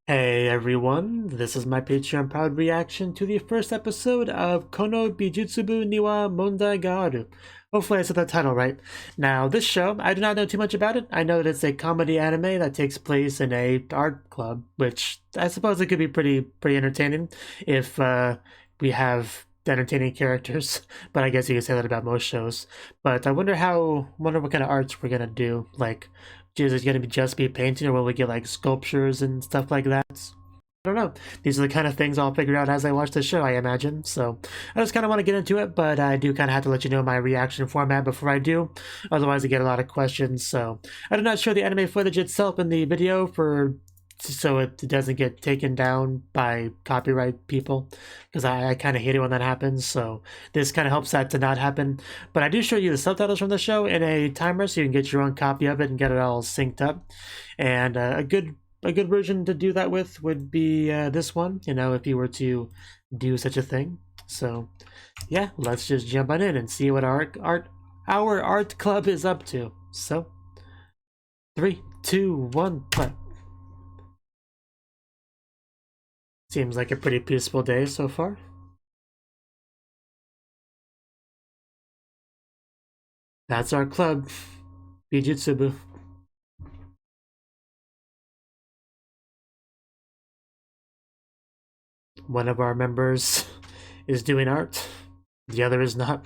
Hey everyone, this is my Patreon proud reaction to the first episode of Kono Bijutsubu niwa Mondai ga aru. Hopefully I said that title right. Now, this show, I do not know too much about it. I know that it's a comedy anime that takes place in a art club, which I suppose it could be pretty entertaining if we have entertaining characters. But I guess you could say that about most shows. But I wonder what kind of arts we're gonna do. Like, is it gonna be just be painting, or will we get like sculptures and stuff like that? I don't know. These are the kind of things I'll figure out as I watch the show, I imagine. So I just kind of want to get into it, but I do kind of have to let you know my reaction format before I do. Otherwise, I get a lot of questions. So I did not show the anime footage itself in the video so it doesn't get taken down by copyright people, because I kind of hate it when that happens. So this kind of helps that to not happen. But I do show you the subtitles from the show in a timer, so you can get your own copy of it and get it all synced up. And a good version to do that with would be this one, if you were to do such a thing. So yeah, let's just jump on in and see what our art club is up to. So 3, 2, 1, play. Seems like a pretty peaceful day so far. That's our club, Bijutsubu. One of our members is doing art, the other is not.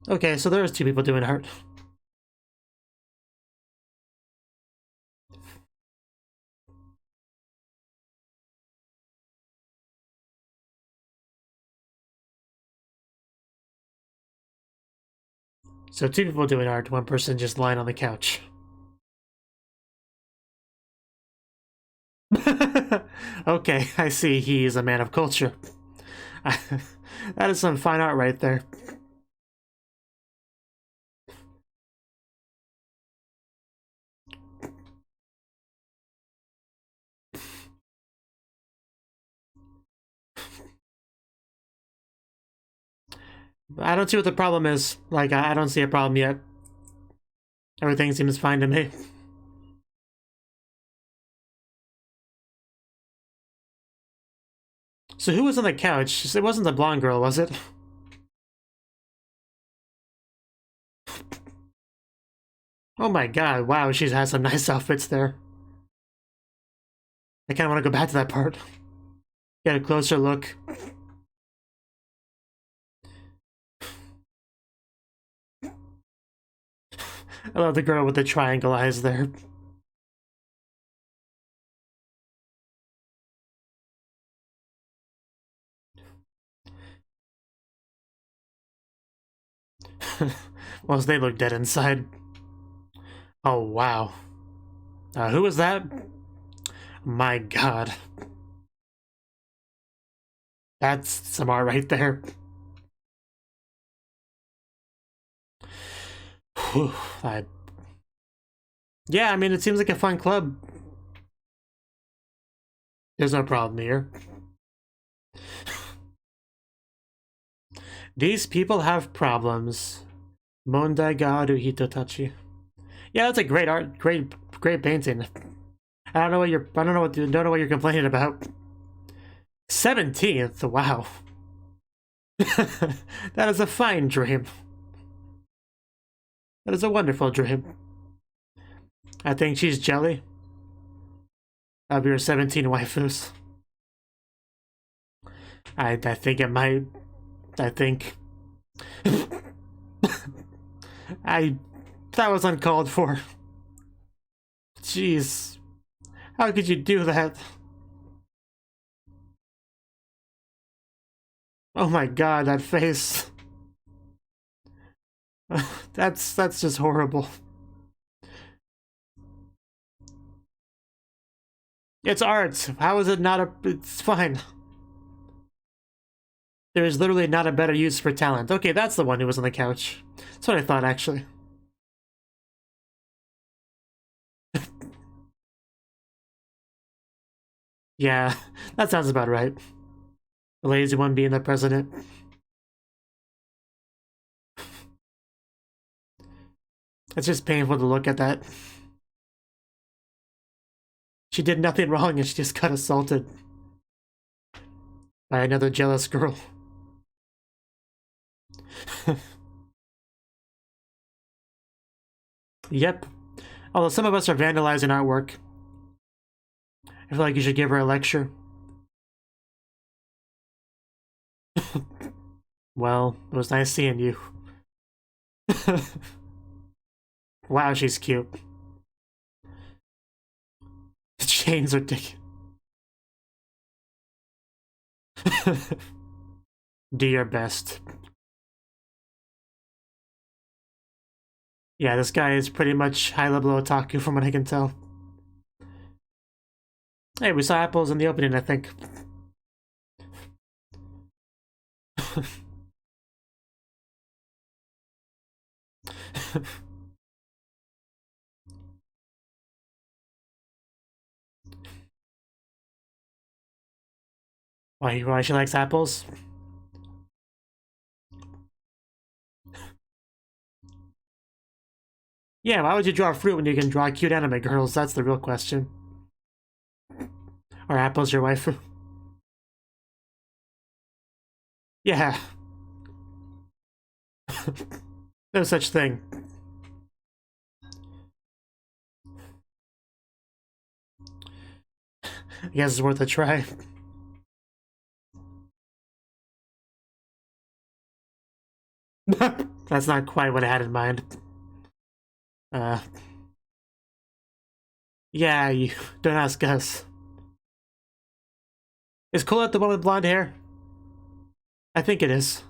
Okay, so there's 2 people doing art. So 2 people doing art, 1 person just lying on the couch. Okay, I see he is a man of culture. That is some fine art right there. I don't see what the problem is. Like, I don't see a problem yet. Everything seems fine to me. So who was on the couch? It wasn't the blonde girl, was it? Oh my god, wow, she has some nice outfits there. I kinda wanna go back to that part. Get a closer look. I love the girl with the triangle eyes there. Well, they look dead inside. Oh, wow. Who was that? My god. That's some art right there. Whew, yeah, I mean, it seems like a fun club. There's no problem here. These people have problems. Mondai ga aru hitotachi. Yeah, that's a great art, great painting. I don't know what you're complaining about. 17th, wow. That is a fine dream. That is a wonderful dream. I think she's jelly of your 17 waifus. I think it might. I think. That was uncalled for. Jeez. How could you do that? Oh my god, that face. That's just horrible. It's art. How is it not a... It's fine. There is literally not a better use for talent. Okay, that's the one who was on the couch. That's what I thought, actually. Yeah, that sounds about right. The lazy one being the president. It's just painful to look at that. She did nothing wrong and she just got assaulted by another jealous girl. Yep. Although some of us are vandalizing artwork. I feel like you should give her a lecture. Well, it was nice seeing you. Wow, she's cute. The chains are dick. Do your best. Yeah, this guy is pretty much high-level otaku from what I can tell. Hey, we saw apples in the opening, I think. Why she likes apples? Yeah, why would you draw fruit when you can draw cute anime girls? That's the real question. Are apples your waifu? Yeah. No such thing. I guess it's worth a try. That's not quite what I had in mind. Yeah, you don't ask us. Is Colette the one with blonde hair? I think it is.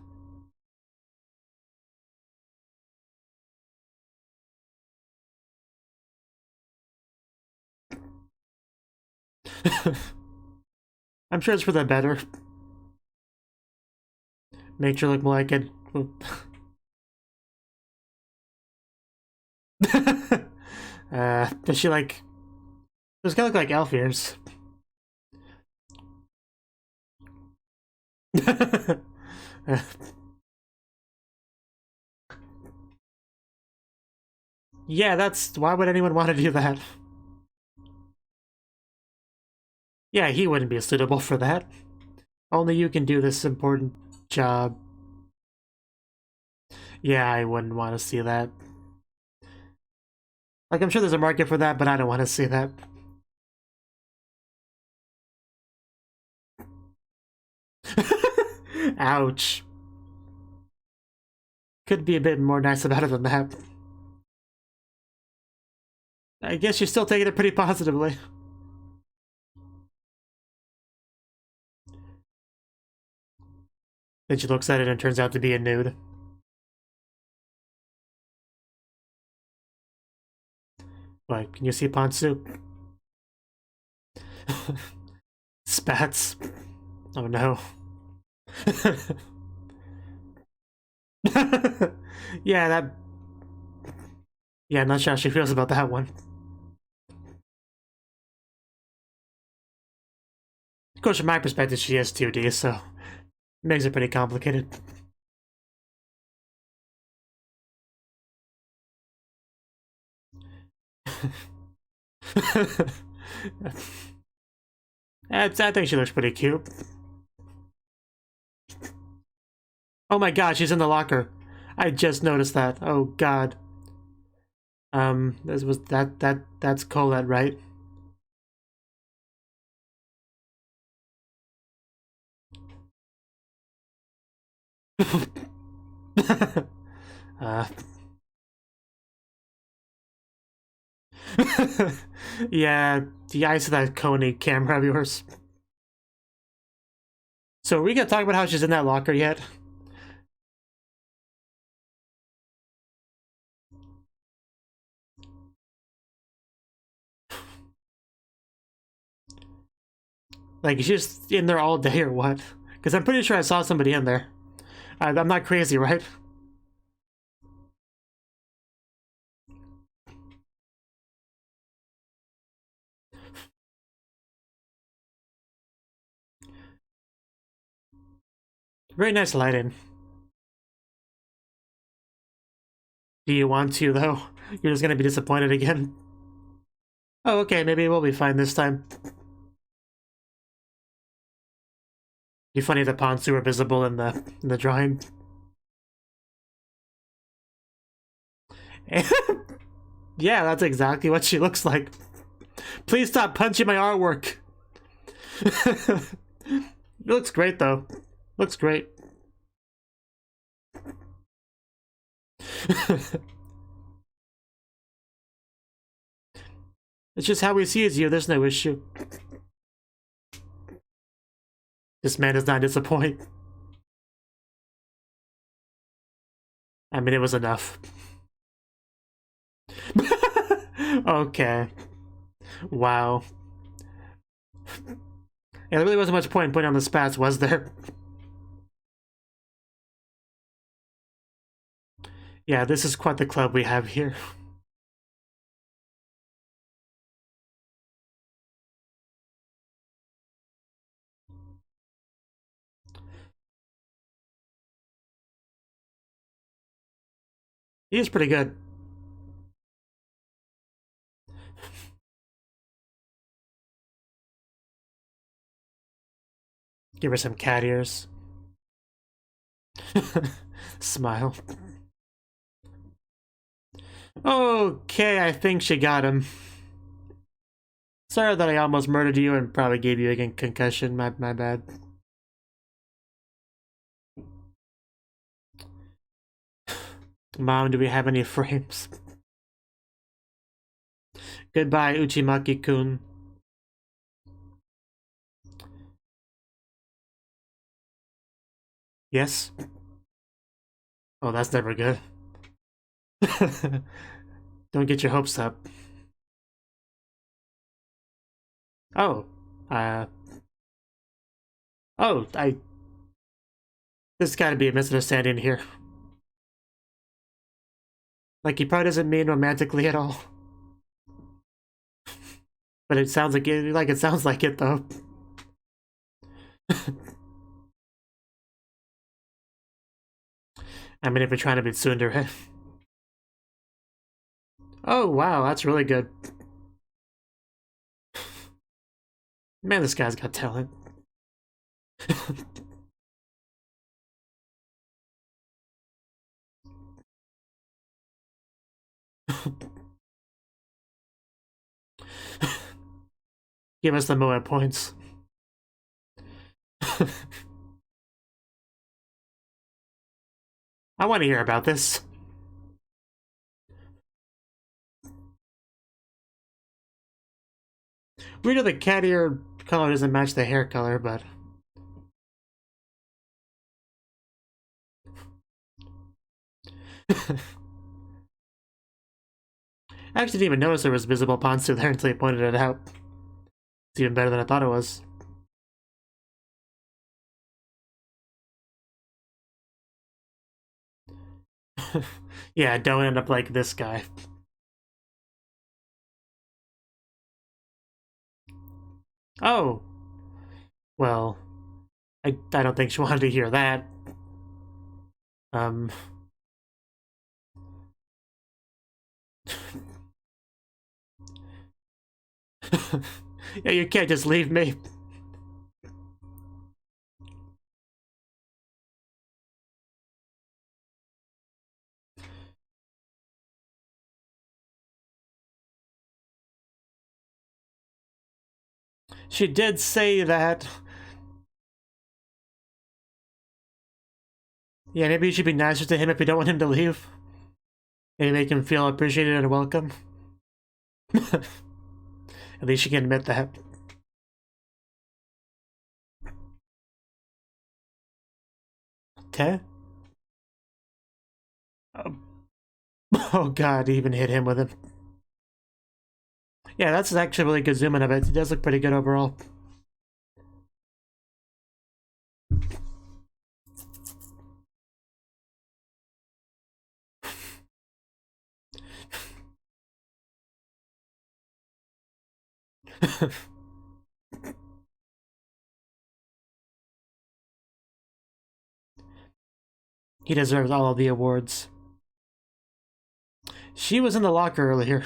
I'm sure it's for the better. Make her look more like it. Does she like... Those kind of look like elf ears. Yeah, that's... Why would anyone want to do that? Yeah, he wouldn't be suitable for that. Only you can do this important job. Yeah, I wouldn't want to see that. Like, I'm sure there's a market for that, but I don't want to see that. Ouch. Could be a bit more nice about it than that. I guess you're still taking it pretty positively. Then she looks at it and it turns out to be a nude. What, can you see Ponsou? Spats. Oh no. Yeah, that... Yeah, I'm not sure how she feels about that one. Of course, from my perspective, she has 2D, so... It makes it pretty complicated. I think she looks pretty cute. Oh my god, she's in the locker. I just noticed that. Oh god. That's Colette, right? Yeah, the eyes of that Kony camera of yours. So are we gonna talk about how she's in that locker yet? Like, is she just in there all day or what? Because I'm pretty sure I saw somebody in there. I'm not crazy, right? Very nice lighting. Do you want to, though? You're just gonna be disappointed again? Oh, okay, maybe we'll be fine this time. Be funny if the Ponsu were visible in the drawing. Yeah, that's exactly what she looks like. Please stop punching my artwork. It looks great though. Looks great. It's just how we see you. There's no issue. This man does not disappoint. I mean, it was enough. Okay. Wow. Yeah, there really wasn't much point in putting on the spats, was there? Yeah, this is quite the club we have here. He is pretty good. Give her some cat ears. Smile. Okay, I think she got him. Sorry that I almost murdered you and probably gave you a concussion. My bad. Mom, do we have any frames? Goodbye, Uchimaki-kun. Yes? Oh, that's never good. Don't get your hopes up. Oh, oh, there's gotta be a misunderstanding here. Like, he probably doesn't mean romantically at all. But it sounds like it sounds like it, though. I mean, if you're trying to be tsundere. Oh, wow, that's really good. Man, this guy's got talent. Give us the Moe points. I want to hear about this. We know the cat ear color doesn't match the hair color, but... I actually didn't even notice there was visible Ponsu there until you pointed it out. It's even better than I thought it was. Yeah, don't end up like this guy. Oh. Well, I don't think she wanted to hear that. Yeah, you can't just leave me. She did say that. Yeah, maybe you should be nicer to him if you don't want him to leave. Maybe make him feel appreciated and welcome. At least you can admit that. Okay. Oh god, he even hit him with it. Yeah, that's actually a really good zoom in of it. It does look pretty good overall. He deserves all of the awards. She was in the locker earlier.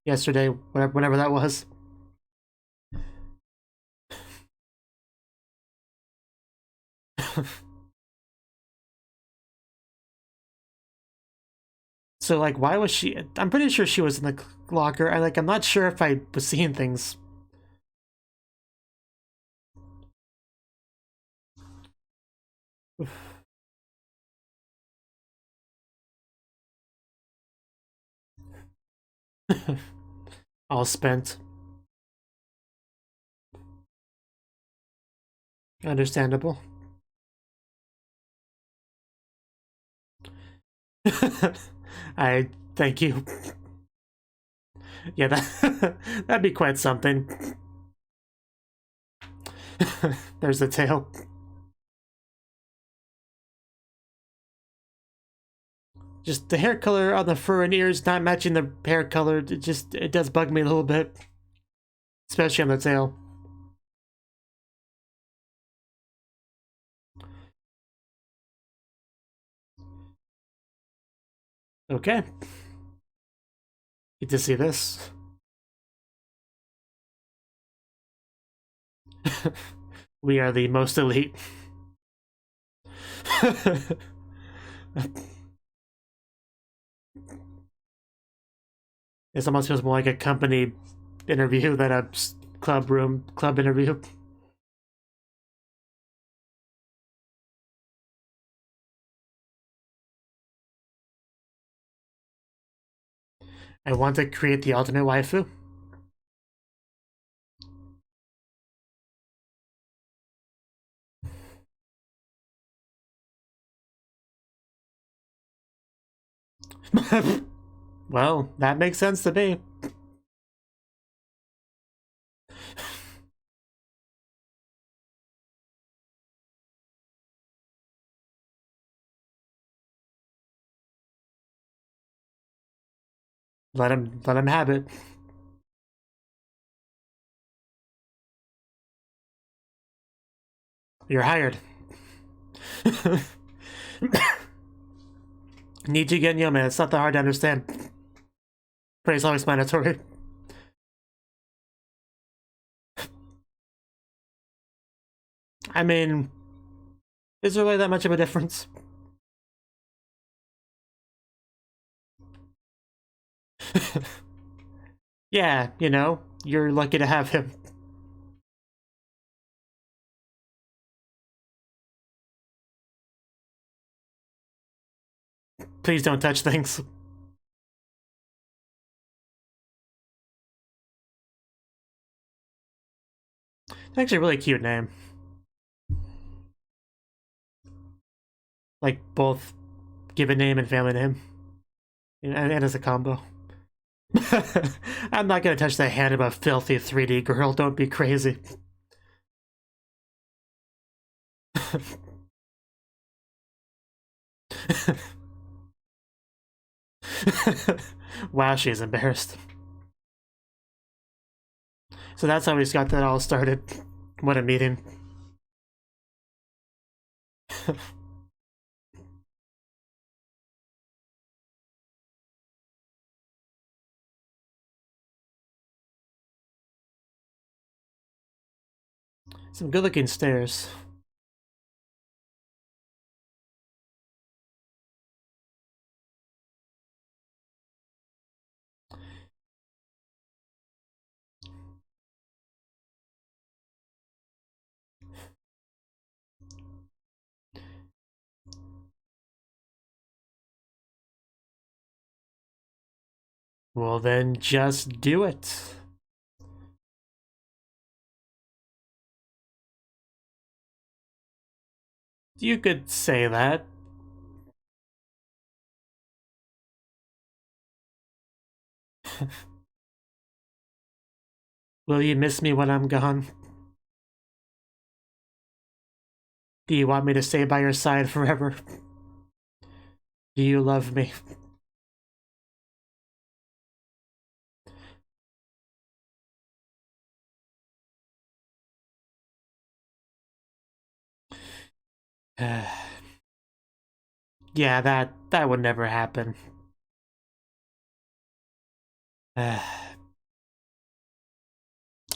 yesterday, whenever that was. So, like, why was she... I'm pretty sure she was in the locker. I'm not sure if I was seeing things. All spent. Understandable. I thank you. Yeah, that'd be quite something. There's the tail. Just the hair color on the fur and ears not matching the hair color. It does bug me a little bit, especially on the tail. Okay. Get to see this. We are the most elite. This almost feels more like a company interview than a club interview. I want to create the ultimate waifu. Well, that makes sense to me. Let him have it. You're hired. Need you get Yoma. It's not that hard to understand. Pretty self-explanatory. I mean, is there really that much of a difference? Yeah, you know, you're lucky to have him. Please don't touch things. It's actually a really cute name. Like, both given name and family name. And as a combo. I'm not gonna touch the hand of a filthy 3D girl, don't be crazy. Wow, she's embarrassed. So that's how we got that all started. What a meeting. Some good-looking stairs. Well, then just do it. You could say that. Will you miss me when I'm gone? Do you want me to stay by your side forever? Do you love me? Yeah, that would never happen.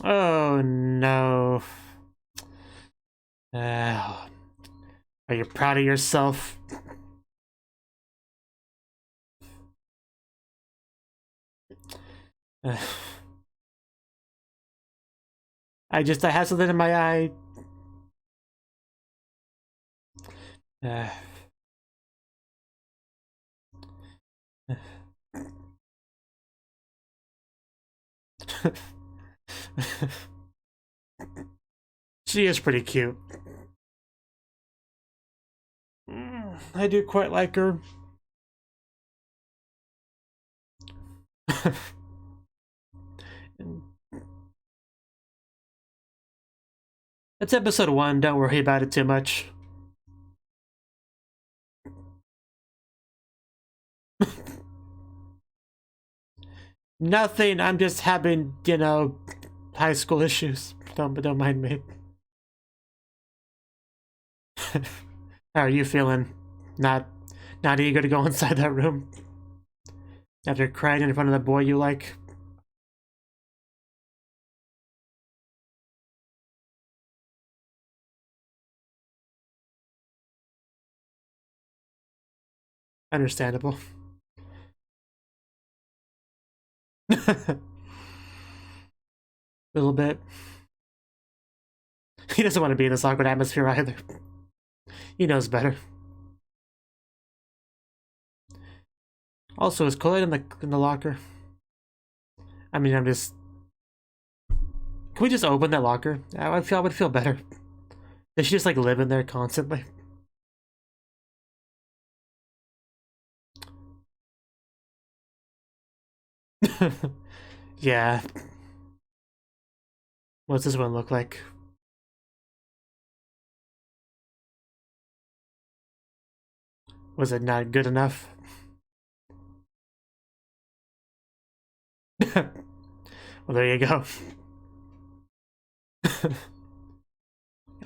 Oh no. Are you proud of yourself? I had something in my eye. She is pretty cute. I do quite like her. It's episode 1, don't worry about it too much. Nothing, I'm just having, you know, high school issues. Don't mind me. How are you feeling? Not eager to go inside that room? After crying in front of the boy you like? Understandable. A little bit. He doesn't want to be in this awkward atmosphere either. He knows better. Also, is Claud in the locker? I mean, I'm just... Can we just open that locker? I would feel better. Does she just like live in there constantly? Yeah. What's this one look like? Was it not good enough? Well, there you go.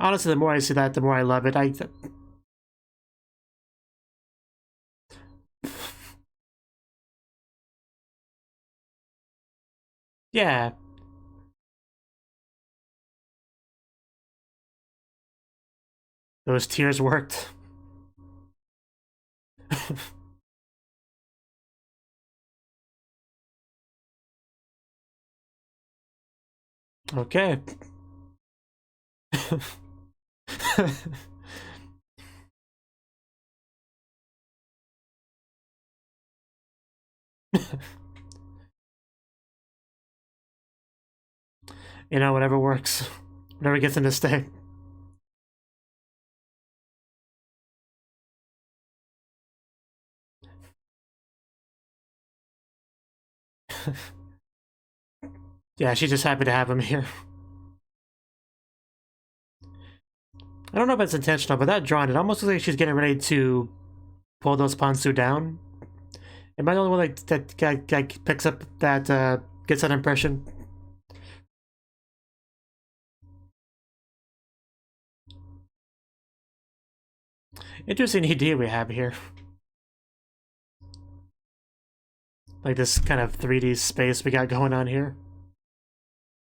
Honestly, the more I see that, the more I love it. Yeah. Those tears worked. Okay. You know, whatever works. Whatever gets him to stay. Yeah, she's just happy to have him here. I don't know if it's intentional, but that drawing, it almost looks like she's getting ready to pull those Ponsu down. Am I the only one that guy picks up that, gets that impression? Interesting idea we have here. Like this kind of 3D space we got going on here.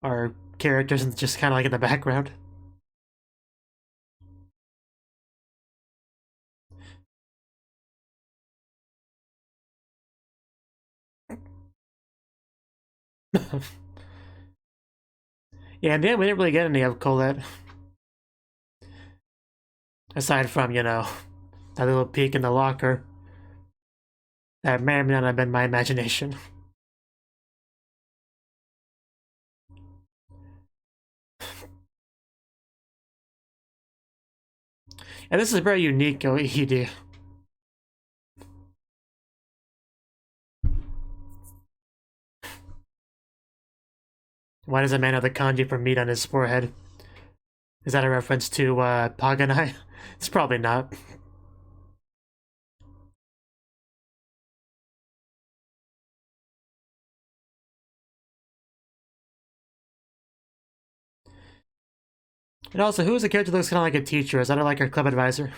Our characters just kind of like in the background. Yeah, and then we didn't really get any of Colette. Aside from, you know, that little peek in the locker. That may or may not have been my imagination. And this is very unique OED. Why does a man have the kanji for meat on his forehead? Is that a reference to Paganai? It's probably not. And also, who is a character that looks kind of like a teacher? Is that like our club advisor?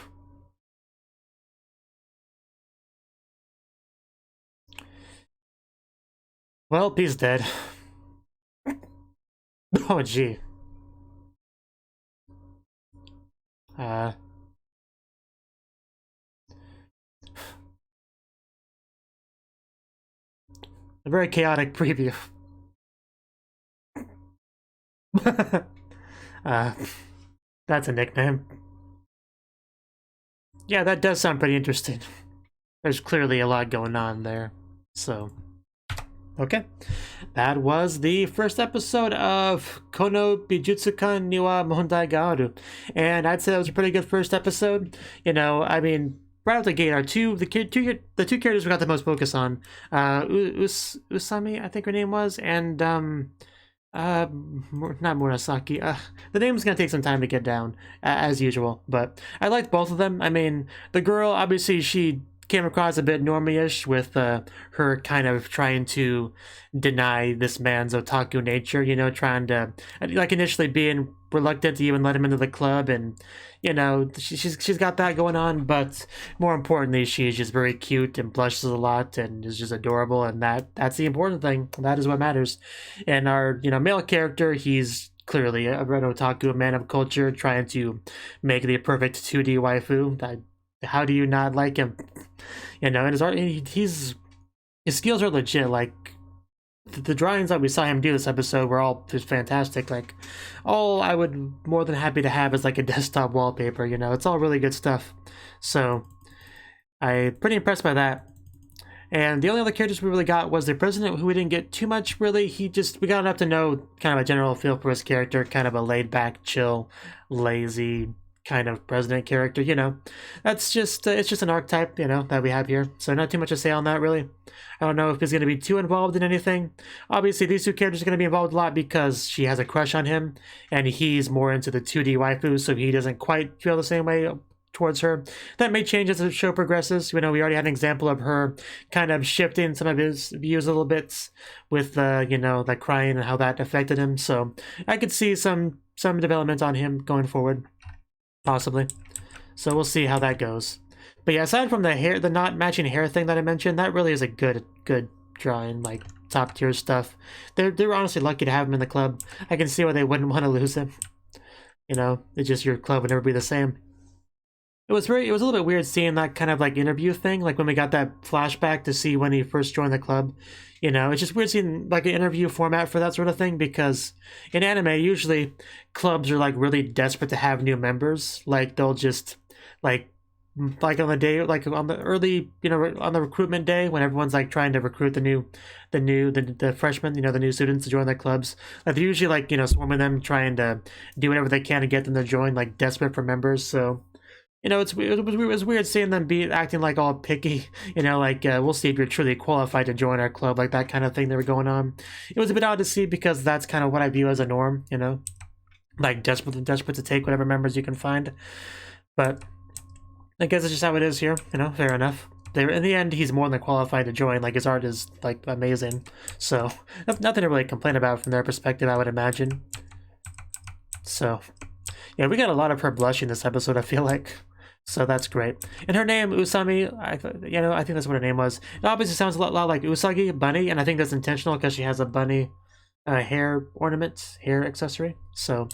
Well, he's dead. Oh, gee. A very chaotic preview. uh, that's a nickname. Yeah, that does sound pretty interesting. There's clearly a lot going on there. So, okay. That was the first episode of Kono Bijutsukan niwa Mondai ga aru. And I'd say that was a pretty good first episode. You know, I mean, right out the gate are the two characters we got the most focus on. Usami, I think her name was, and not Murasaki. The name's gonna take some time to get down, as usual. But I liked both of them. I mean, the girl, obviously, she came across a bit normie-ish with her kind of trying to deny this man's otaku nature, you know, trying to, like, initially being reluctant to even let him into the club, and, you know, she's got that going on, but more importantly, she's just very cute and blushes a lot and is just adorable, and that's the important thing. That is what matters. And our, you know, male character, he's clearly a red otaku, a man of culture, trying to make the perfect 2D waifu. How do you not like him? You know, and his art, his skills are legit. Like, the drawings that we saw him do this episode were all just fantastic. Like, all I would more than happy to have is like a desktop wallpaper, you know. It's all really good stuff. So, I'm pretty impressed by that. And the only other characters we really got was the president, who we didn't get too much, really. We got enough to know kind of a general feel for his character, kind of a laid-back, chill, lazy kind of president character, you know. That's just, it's just an archetype, you know, that we have here. So not too much to say on that, really. I don't know if he's going to be too involved in anything. Obviously, these two characters are going to be involved a lot because she has a crush on him, and he's more into the 2D waifu, so he doesn't quite feel the same way towards her. That may change as the show progresses. You know, we already had an example of her kind of shifting some of his views a little bit with, you know, like crying and how that affected him. So I could see some development on him going forward. Possibly. So we'll see how that goes. But yeah, aside from the not matching hair thing that I mentioned, that really is a good drawing, like top tier stuff. They were honestly lucky to have him in the club. I can see why they wouldn't want to lose him. You know, it's just your club would never be the same. It was a little bit weird seeing that kind of like interview thing, like when we got that flashback to see when he first joined the club. You know, it's just weird seeing like an interview format for that sort of thing, because in anime, usually clubs are like really desperate to have new members. Like they'll just like on the day, like on the early, you know, on the recruitment day when everyone's like trying to recruit the freshmen, you know, the new students to join their clubs. Like they're usually like, you know, swarming them, trying to do whatever they can to get them to join, like desperate for members. So, you know, it was weird seeing them acting like all picky, you know, like, we'll see if you're truly qualified to join our club, like that kind of thing they were going on. It was a bit odd to see because that's kind of what I view as a norm, you know, like desperate to take whatever members you can find. But I guess it's just how it is here, you know, fair enough. In the end, he's more than qualified to join, like his art is like amazing. So nothing to really complain about from their perspective, I would imagine. So yeah, we got a lot of her blushing this episode, I feel like. So that's great. And her name, Usami, I think that's what her name was. It obviously sounds a lot like Usagi, bunny, and I think that's intentional because she has a bunny hair ornament, hair accessory. So,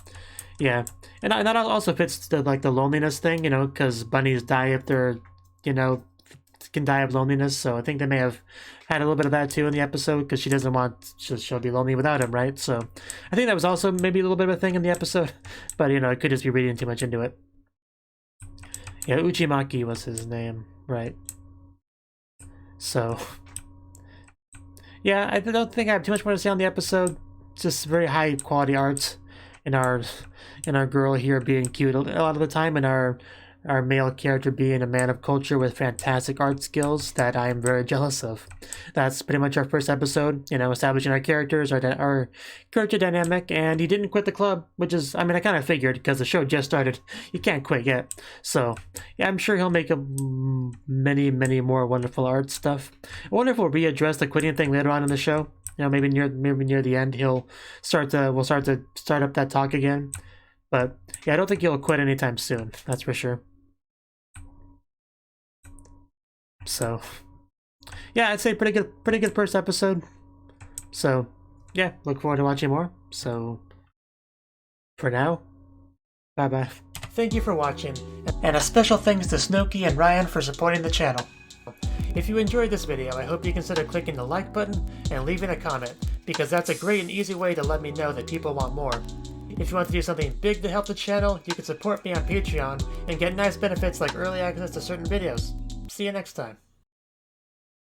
yeah. And that also fits the loneliness thing, you know, because bunnies die if they're, you know, can die of loneliness. So I think they may have had a little bit of that too in the episode because she doesn't want, she'll be lonely without him, right? So I think that was also maybe a little bit of a thing in the episode. But, you know, it could just be reading too much into it. Yeah, Uchimaki was his name, right? So, yeah, I don't think I have too much more to say on the episode. It's just very high quality art in our girl here being cute a lot of the time, and our male character being a man of culture with fantastic art skills that I am very jealous of. That's pretty much our first episode, you know, establishing our characters, our character dynamic, and he didn't quit the club, which is, I mean, I kind of figured because the show just started. You can't quit yet. So, yeah, I'm sure he'll make many more wonderful art stuff. I wonder if we'll readdress the quitting thing later on in the show. You know, maybe near the end, we'll start up that talk again. But yeah, I don't think he'll quit anytime soon. That's for sure. So, yeah, I'd say pretty good first episode. So, yeah, look forward to watching more. So, For now, bye-bye. Thank you for watching, and a special thanks to Cnouki and Ryan for supporting the channel. If you enjoyed this video, I hope you consider clicking the like button and leaving a comment, because that's a great and easy way to let me know that people want more. If you want to do something big to help the channel, you can support me on Patreon and get nice benefits like early access to certain videos. See you next time.